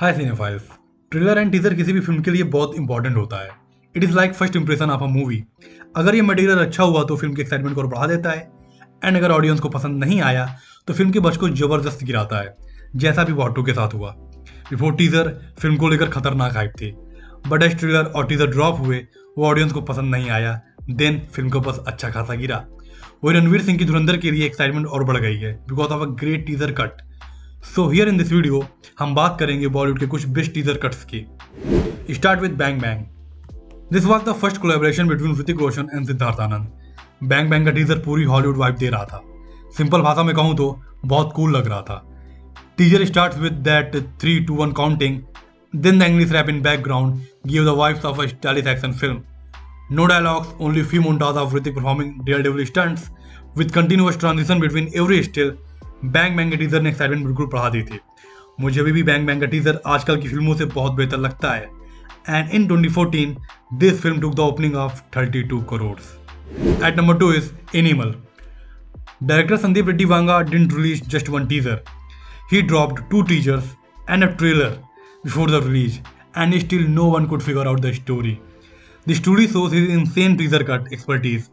Hi cinephiles. Trailer and teaser किसी भी film के लिए बहुत इंपॉर्टेंट होता है। It is like first impression of a movie. अगर ये मटेरियल अच्छा हुआ तो फिल्म की एक्साइटमेंट को और बढ़ा देता है, एंड अगर ऑडियंस को पसंद नहीं आया तो फिल्म के बज को जबरदस्त गिराता है, जैसा भी वॉर 2 के साथ हुआ। बिफोर टीजर फिल्म को लेकर खतरनाक हाइप थी, बट एज ट्रेलर और टीजर ड्रॉप हुए वो ऑडियंस को पसंद नहीं आया, देन फिल्म का बस अच्छा खासा गिरा। वही रणवीर सिंह की धुरंधर के लिए एक्साइटमेंट और बढ़ गई है because of a great teaser cut. So here in this video हम बात करेंगे बॉलीवुड के कुछ बेस्ट टीजर कट्स की। Start with bang bang. This was the first collaboration between Hrithik Roshan and Siddharth Anand. Bang bang का टीजर पूरी हॉलीवुड वाइब दे रहा था। सिंपल भाषा में कहूं तो बहुत कूल लग रहा था। Teaser starts with that 3, 2, 1 counting, then the English rap in background gave the vibes of a stylish action film. No dialogues, only few montages of Hrithik performing daredevil stunts with continuous transition between every still. Bang bang के teaser ने excitement बिल्कुल बढ़ा दी थी। मुझे अभी भी bang bang का teaser आजकल की फिल्मों से बहुत बेहतर लगता है। And in 2014 this film took the opening of 32 crore. At number 2 is Animal. Director Sandeep Reddy Vanga didn't release just one teaser, he dropped 2 teasers and a trailer before the release, and still no one could figure out the story. The story shows his insane teaser cut expertise.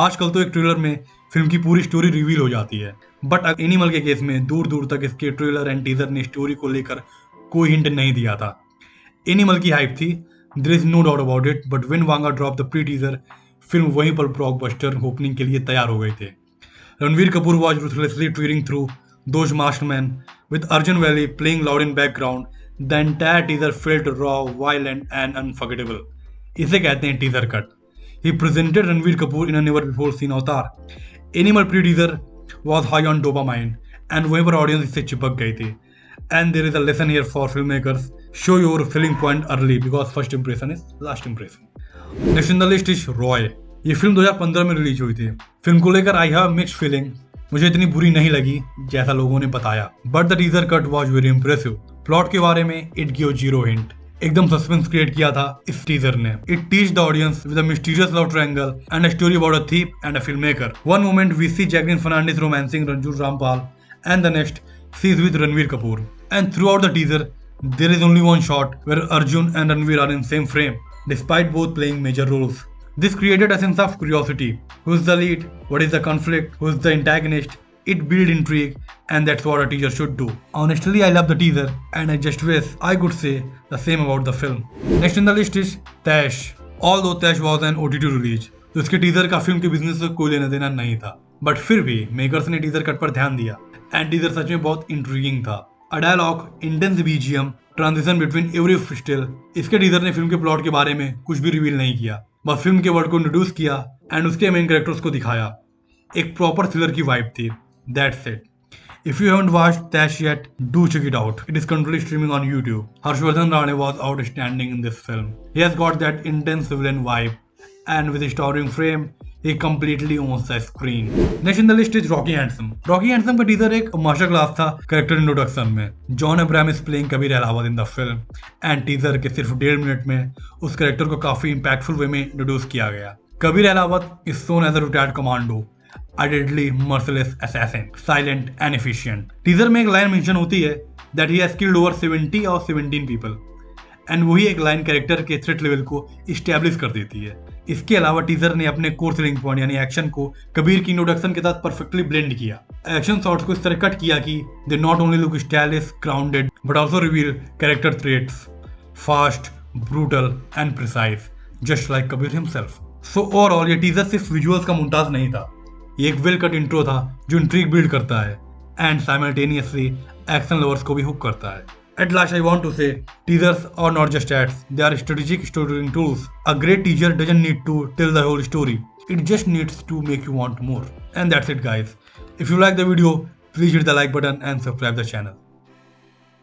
आजकल तो एक trailer में film की पूरी story reveal हो जाती है, but animal के केस में दूर दूर तक इसके ट्रेलर एंड टीजर ने स्टोरी को लेकर कोई हिंट नहीं दिया था। एनिमल की हाइप थी, there is no doubt about it, but when Vanga drop the pre teaser film वहीं पर ब्लॉकबस्टर ओपनिंग के लिए तैयार हो गए थे। Ranveer Kapoor was ruthlessly tearing through those masked men, with Arjun Valley playing loud in background. The entire teaser felt raw, violent and unforgettable. इसे कहते हैं teaser cut. He presented Ranveer Kapoor in a never before seen avatar. Animal pre-teaser was high on dopamine, and वहीं पर audience इससे चिपक गई थी। And there is a lesson here for filmmakers: show your selling point early because first impression is last impression. Next in the list is Roy. ये film 2015 में release हुई थी। फिल्म को लेकर आई हैव मिक्स्ड फीलिंग। मुझे इतनी बुरी नहीं लगी जैसा लोगों ने बताया, but the teaser cut was very impressive. Plot के बारे में इट गिव 0 हिंट। एकदम सस्पेंस क्रिएट किया था इस टीजर ने। It teach the audience with a mysterious love triangle and a story about a thief and a film maker. One moment we see Jacqueline Fernandez romancing रंजूर Rampal, and the next scene is with Ranveer Kapoor. And throughout the teaser there is only one shot where Arjun and Ranveer are in same frame, despite both playing major roles. This created a sense of curiosity. Who's the lead? What is the conflict? Who's the antagonist? It built intrigue, and that's what a teaser should do. Honestly, I love the teaser, and I just wish I could say the same about the film. Next in the list is Tash. Although Tash was an OTT release, तो इसके teaser का film के business से कोई लेना देना नहीं था, बट फिर भी मेकर्स ने टीजर कट पर ध्यान दिया, एंड टीजर सच में बहुत इंट्रीगिंग था। A dialogue, intense BGM, transition between every still. इसके टीजर ने फिल्म के प्लॉट के बारे में कुछ भी रिवील नहीं किया, बस फिल्म के वर्ड को इंट्रोड्यूस किया एंड उसके मेन कैरेक्टर्स को दिखाया। एक प्रॉपर थ्रिलर की वाइब थी। That's it. If you haven't watched Tash yet, do check it out. It is currently streaming on YouTube. Harshvardhan Rane was outstanding in this film. He has got that intense villain vibe, and with his towering frame, he completely owns the screen. Next in the list is Rocky Handsome. Rocky Handsome का teaser एक master class था character introduction में। John Abraham is playing Kabir Allahabad in the film, and teaser के सिर्फ 1.5 minute में उस character को काफी इंपैक्टफुल वे में इंट्रोड्यूस किया गया। Kabir Allahabad is son as a retired commando, a deadly merciless assassin, silent and efficient. Teaser में एक लाइन मेंशन होती है that he has killed over 70 or 17 people, and वही एक लाइन कैरेक्टर के थ्रेट लेवल को इस्टेब्लिश कर देती है। इसके अलावा टीजर ने अपने कोर सेलिंग पॉइंट यानी एक्शन को कबीर की इंट्रोडक्शन के साथ परफेक्टली ब्लेंड किया। एक्शन शॉट्स को इस तरह कट किया कि they not only look stylish, grounded, but also reveal character traits, fast, brutal and precise, just like Kabir himself. So overall ये टीजर सिर्फ विजुअल्स का मुमताज नहीं था, ये एक वेल कट इंट्रो था जो इंट्रीग बिल्ड करता है एंड साइमल्टेनियसली एक्शन लवर्स को भी हुक करता है। At last, I want to say, teasers are not just ads, they are strategic storytelling tools. A great teaser doesn't need to tell the whole story, it just needs to make you want more. And that's it guys. If you like the video, please hit the like button and subscribe the channel.